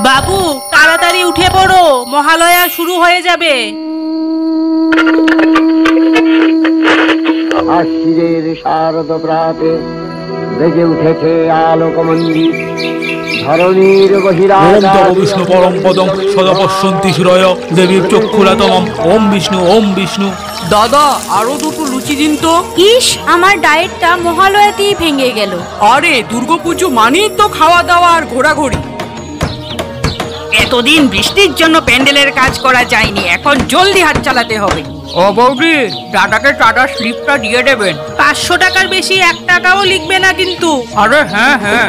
বাবু তাড়াতাড়ি উঠে পড়ো, মহালয়া শুরু হয়ে যাবে। আশ্বিরের শারদ প্রাতে বেজে উঠেছে আলোকমন্দির, ধরণীর ওম বিষ্ণু পরম পদম সদা পশ্যন্তি শিরয় দেবীর চক্ষুরাতমম। ওম বিষ্ণু ওম বিষ্ণু। দাদা আরো দুটো লুচি দিন তো। ইস, আমার ডায়েটটা মহালয়াতেই ভেঙে গেল। আরে দুর্গাপুজো মানেই তো খাওয়া দাওয়া আর ঘোরাঘুরি। এতদিন বৃষ্টির জন্য প্যান্ডেলের কাজ করা যায়নি, এখন জলদি হাত চালাতে হবে। ও বৌদি, দাদাকে টাটার স্লিপটা দিয়ে দেবেন। 500 টাকার বেশি 1 টাকাও লিখবে না কিন্তু। আরে হ্যাঁ হ্যাঁ।